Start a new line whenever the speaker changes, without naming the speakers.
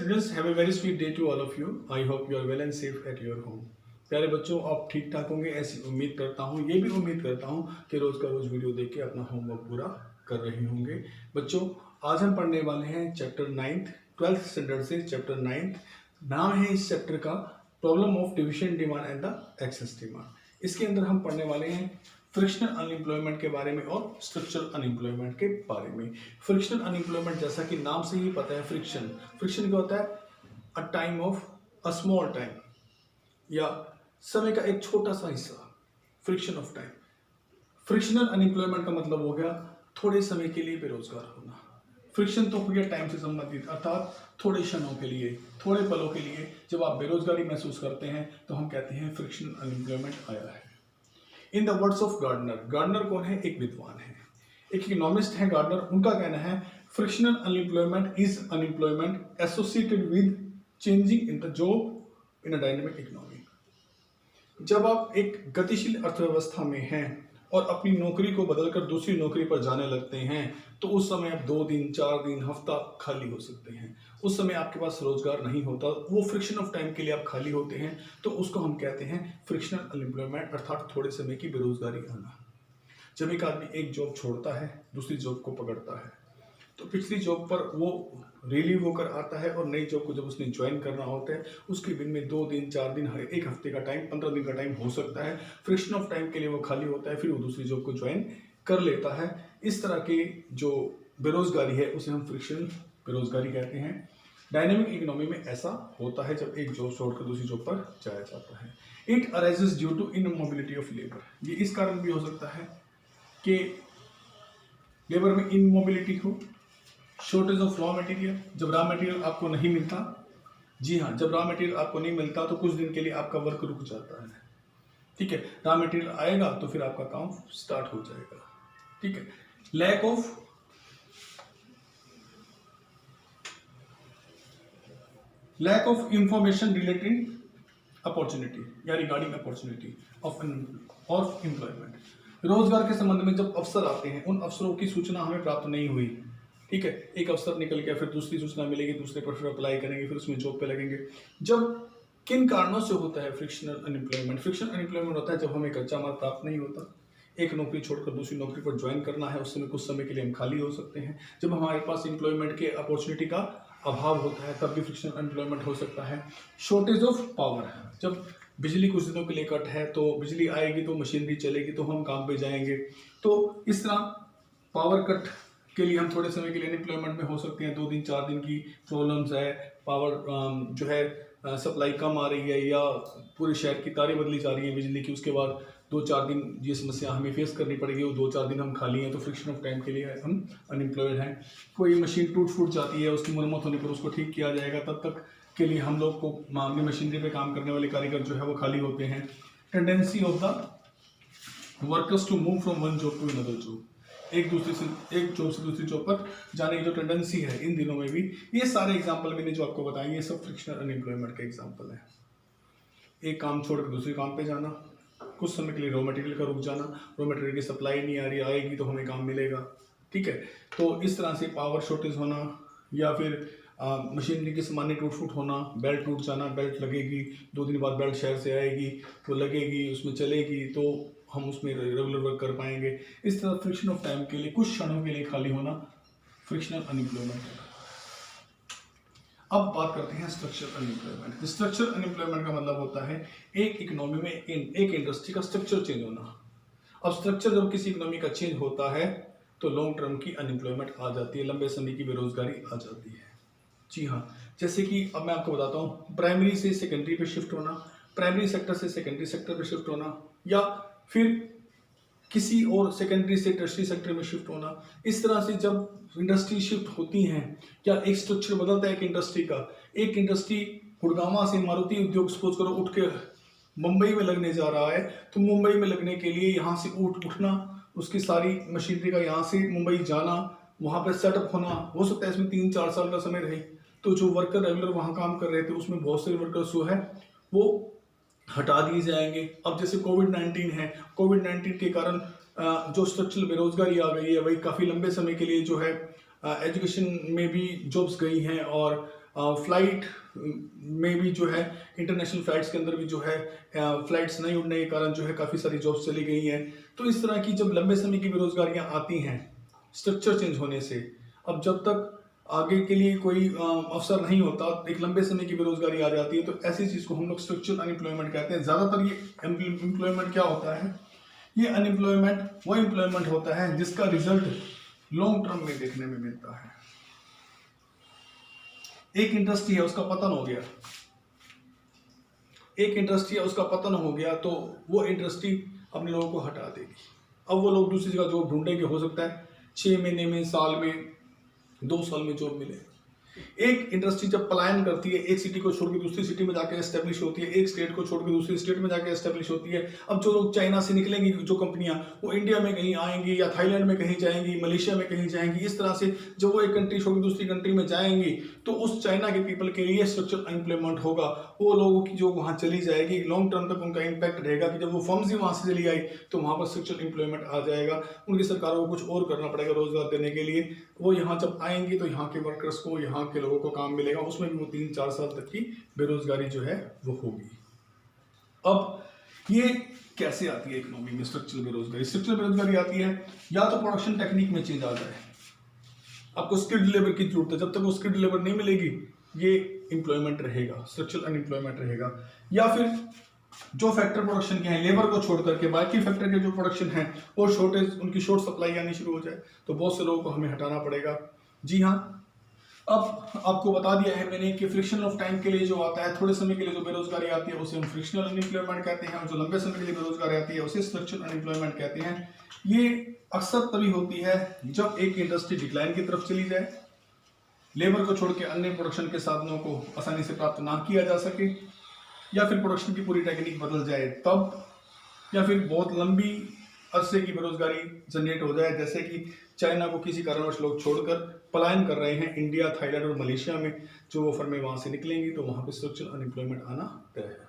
students, have a very sweet day to all of you. I hope you are well and safe at your home. प्यारे बच्चों, आप ठीक ठाक होंगे ऐसी उम्मीद करता हूँ। ये भी उम्मीद करता हूँ कि रोज़ का रोज़ वीडियो देख के अपना होमवर्क पूरा कर रहे होंगे। बच्चों, आज हम पढ़ने वाले हैं चैप्टर 9th 12th स्टैंडर्ड से चैप्टर 9th। नाम है इस चैप्टर का problem of division demand and the excess demand. इसके अंदर हम पढ़ने वाले हैं फ्रिक्शनल अनएम्प्लॉयमेंट के बारे में और स्ट्रक्चरल अनएम्प्लॉयमेंट के बारे में। फ्रिक्शनल अनएम्प्लॉयमेंट, जैसा कि नाम से ही पता है, फ्रिक्शन क्या होता है? A time of a small time, या समय का एक छोटा सा हिस्सा, friction of time. Frictional unemployment का मतलब हो गया थोड़े समय के लिए बेरोजगार होना। फ्रिक्शन तो हो गया टाइम से संबंधित, अर्थात थोड़े क्षणों के लिए, थोड़े पलों के लिए जब आप बेरोजगारी महसूस करते हैं तो हम कहते हैं फ्रिक्शनल अनएम्प्लॉयमेंट आया है। In the words of Gardner, Gardner कौन है? एक विद्वान है, एक इकोनॉमिस्ट है गार्डनर। उनका कहना है frictional unemployment is unemployment associated with changing in the job in a dynamic economy. जब आप एक गतिशील अर्थव्यवस्था में हैं और अपनी नौकरी को बदलकर दूसरी नौकरी पर जाने लगते हैं तो उस समय आप 2 दिन, 4 दिन, हफ्ता खाली हो सकते हैं। उस समय आपके पास रोजगार नहीं होता, वो फ्रिक्शन ऑफ टाइम के लिए आप खाली होते हैं, तो उसको हम कहते हैं फ्रिक्शनल अनएम्प्लॉयमेंट, अर्थात थोड़े समय की बेरोजगारी आना। जब एक आदमी एक जॉब छोड़ता है, दूसरी जॉब को पकड़ता है, तो पिछली जॉब पर वो रिलीव होकर आता है और नई जॉब को जब उसने ज्वाइन करना होता है उसके दिन में 2 दिन, 4 दिन, एक हफ्ते का टाइम, 15 दिन का टाइम हो सकता है। फ्रिक्शन ऑफ टाइम के लिए वो खाली होता है, फिर वो दूसरी जॉब को ज्वाइन कर लेता है। इस तरह की जो बेरोजगारी है उसे हम फ्रिक्शन बेरोजगारी कहते हैं। डायनेमिक इकोनॉमी में ऐसा होता है जब एक जॉब छोड़कर दूसरी जॉब पर जाया जाता है। It arises due to immobility of labour. ये इस कारण भी हो सकता है कि लेबर में इनमोबिलिटी हो, शॉर्टेज ऑफ रॉ मटेरियल, जब रॉ मटेरियल आपको नहीं मिलता। जी हाँ, जब रॉ मटेरियल आपको नहीं मिलता तो कुछ दिन के लिए आपका वर्क रुक जाता है। ठीक है, रॉ मटेरियल आएगा तो फिर आपका काम स्टार्ट हो जाएगा। ठीक है, lack of information relating opportunity या रिगार्डिंग अपॉर्चुनिटी ऑफ एम्प्लॉयमेंट। रोजगार के संबंध में जब अवसर आते हैं उन अवसरों की सूचना हमें प्राप्त नहीं हुई। ठीक है, एक अवसर निकल गया, फिर दूसरी सूचना मिलेगी, दूसरे पर फिर अप्लाई करेंगे, फिर उसमें जॉब पे लगेंगे। जब किन कारणों से होता है फ्रिक्शनल अनएम्प्लॉयमेंट? फ्रिक्शनल अनएम्प्लॉयमेंट होता है जब हमें कच्चा माल प्राप्त नहीं होता, एक नौकरी छोड़कर दूसरी नौकरी पर ज्वाइन करना है, उस समय कुछ समय के लिए हम खाली हो सकते हैं। जब हमारे पास एम्प्लॉयमेंट के अपॉर्चुनिटी का अभाव होता है तब भी फ्रिक्शनल अनएम्प्लॉयमेंट हो सकता है। शॉर्टेज ऑफ पावर, जब बिजली कुछ दिनों के लिए कट है तो बिजली आएगी तो मशीनरी चलेगी तो हम काम पे जाएंगे। तो इस तरह पावर कट के लिए हम थोड़े समय के लिए अनएम्प्लॉयमेंट में हो सकते हैं। 2 दिन, 4 दिन की प्रॉब्लम्स है, पावर जो है सप्लाई कम आ रही है या पूरे शहर की तारें बदली जा रही हैं बिजली की, उसके बाद 2-4 दिन ये समस्या हमें फेस करनी पड़ेगी, वो 2-4 दिन हम खाली हैं, तो फ्रिक्शन ऑफ टाइम के लिए हम अनएम्प्लॉयड हैं। कोई मशीन टूट फूट जाती है, उसकी मरम्मत होने पर उसको ठीक किया जाएगा, तब तक के लिए हम लोग को मामले मशीनरी पे काम करने वाले कारीगर जो है वो खाली होते हैं। Tendency of the workers to move from one job to another job, एक जॉब से दूसरी जॉब पर जाने की जो टेंडेंसी है इन दिनों में भी। ये सारे एग्जांपल मैंने जो आपको बताए ये सब फ्रिक्शनल अनएम्प्लॉयमेंट के एग्जांपल है। एक काम छोड़कर दूसरे काम पे जाना, कुछ समय के लिए रॉ मटेरियल का रुक जाना, रॉ मटेरियल की सप्लाई नहीं आ रही, आएगी तो हमें काम मिलेगा। ठीक है, तो इस तरह से पावर शॉर्टेज होना या फिर मशीनरी की सामान्य टूट फूट होना, बेल्ट टूट जाना, बेल्ट लगेगी, 2 दिन बाद बेल्ट शहर से आएगी, वो लगेगी, उसमें चलेगी तो हम उसमें रेगुलर वर्क कर पाएंगे। इस तरह फ्रिक्शन ऑफ टाइम के लिए, कुछ क्षणों के लिए खाली होना फ्रिक्शनल अनएम्प्लॉयमेंट है। अब बात करते हैं स्ट्रक्चरल अनएम्प्लॉयमेंट। स्ट्रक्चरल अनएम्प्लॉयमेंट का मतलब होता है एक इकोनॉमी में एक इंडस्ट्री का स्ट्रक्चर चेंज होना। अब स्ट्रक्चर जब किसी इकोनॉमी का चेंज होता है तो लॉन्ग टर्म की अनएम्प्लॉयमेंट आ जाती है, लंबे समय की बेरोजगारी आ जाती है। जी हाँ, जैसे कि अब मैं आपको बताता हूँ, प्राइमरी से सेकेंडरी पे शिफ्ट होना, प्राइमरी सेक्टर से सेकेंडरी सेक्टर पे शिफ्ट होना, या फिर किसी और सेकेंडरी से टर्शरी सेक्टर में शिफ्ट होना। इस तरह से जब इंडस्ट्री शिफ्ट होती हैं या एक स्ट्रक्चर बदलता है एक इंडस्ट्री का, एक इंडस्ट्री गुड़गांव से मारुति उद्योग सपोज करो उठ के मुंबई में लगने जा रहा है, तो मुंबई में लगने के लिए यहाँ से उठना, उसकी सारी मशीनरी का यहाँ से मुंबई जाना, वहाँ पर सेटअप होना, हो सकता है इसमें 3-4 साल का समय रहे। तो जो वर्कर रेगुलर वहाँ काम कर रहे थे उसमें बहुत सारे वर्कर्स जो है वो हटा दिए जाएंगे। अब जैसे कोविड-19 है, कोविड-19 के कारण जो स्ट्रक्चरल बेरोजगारी आ गई है, वही काफ़ी लंबे समय के लिए जो है एजुकेशन में भी जॉब्स गई हैं और फ्लाइट में भी जो है, इंटरनेशनल फ्लाइट्स के अंदर भी जो है फ्लाइट्स नहीं उड़ने के कारण जो है काफ़ी सारी जॉब्स चली गई हैं। तो इस तरह की जब लंबे समय की बेरोजगारियां आती हैं स्ट्रक्चर चेंज होने से, अब जब तक आगे के लिए कोई अवसर नहीं होता, एक लंबे समय की बेरोजगारी आ जाती है, तो ऐसी चीज़ को हम लोग स्ट्रक्चरल अनएम्प्लॉयमेंट कहते हैं। ज़्यादातर ये एम्प्लॉयमेंट क्या होता है, ये अनएम्प्लॉयमेंट वो एम्प्लॉयमेंट होता है जिसका रिजल्ट लॉन्ग टर्म में देखने में मिलता है। एक इंडस्ट्री है उसका पतन हो गया, एक इंडस्ट्री है उसका पतन हो गया, तो वो इंडस्ट्री अपने लोगों को हटा देगी। अब वो लोग दूसरी जगह जॉब ढूंढेंगे, हो सकता है 6 महीने में, साल में, 2 साल में जॉब मिले। एक इंडस्ट्री जब पलायन करती है, एक सिटी को छोड़ के दूसरी सिटी में जाके एस्टेब्लिश होती है, एक स्टेट को छोड़ के दूसरी स्टेट में जाके एस्टेब्लिश होती है। अब जो लोग चाइना से निकलेंगी, जो कंपनियां, वो इंडिया में कहीं आएंगी या थाईलैंड में कहीं जाएंगी, मलेशिया में कहीं जाएंगी। इस तरह से जब वो एक कंट्री छोड़ के दूसरी कंट्री में जाएंगी, तो उस चाइना के पीपल के लिए स्ट्रक्चरल अनएम्प्लॉयमेंट होगा। वो लोगों की जो वहाँ चली जाएगी, लॉन्ग टर्म तक उनका इम्पैक्ट रहेगा कि जब वो फर्म्स ही वहाँ से चली आई तो वहाँ पर स्ट्रक्चरल एम्प्लॉयमेंट आ जाएगा। उनकी सरकारों को कुछ और करना पड़ेगा रोजगार देने के लिए। वो यहाँ जब आएंगी तो यहाँ के वर्कर्स को, यहाँ के लोगों को काम मिलेगा, उसमें भी वो 3-4 साल तक की बेरोजगारी जो है वो होगी। अब ये कैसे आती है इकोनॉमी में स्ट्रक्चरल बेरोजगारी? स्ट्रक्चरल बेरोजगारी आती है या तो प्रोडक्शन टेक्निक में चेंज आ जाए, आपको स्किल्ड लेबर की जरूरत है, जब तक वो स्किल्ड लेबर नहीं मिलेगी ये एम्प्लॉयमेंट रहेगा, स्ट्रक्चरल अनएम्प्लॉयमेंट रहेगा। या फिर जो फैक्टर प्रोडक्शन के हैं, लेबर को छोड़ करके बाकी फैक्टर के जो प्रोडक्शन है वो शॉर्टेज, उनकी शॉर्ट सप्लाई आनी शुरू हो जाए, तो बहुत से लोगों को हमें हटाना पड़ेगा। जी हाँ, अब आपको बता दिया है मैंने कि फ्रिक्शन ऑफ टाइम के लिए जो आता है, थोड़े समय के लिए जो बेरोजगारी आती है उसे हम फ्रिक्शनल अनएम्प्लॉयमेंट कहते हैं, और जो लंबे समय के लिए बेरोजगारी आती है उसे स्ट्रक्चरल अनएम्प्लॉयमेंट कहते हैं। ये अक्सर तभी होती है जब एक इंडस्ट्री डिक्लाइन की तरफ चली जाए, लेबर को छोड़ के अन्य प्रोडक्शन के साधनों को आसानी से प्राप्त ना किया जा सके, या फिर प्रोडक्शन की पूरी टेक्निक बदल जाए तब, या फिर बहुत लंबी अरसे की बेरोजगारी जनरेट हो जाए, जैसे कि चाइना को किसी कारणवश लोग छोड़कर पलायन कर रहे हैं इंडिया, थाईलैंड और मलेशिया में। जो वो फर्में वहाँ से निकलेंगी तो वहाँ पे स्ट्रक्चरल अनएम्प्लॉयमेंट आना तय है।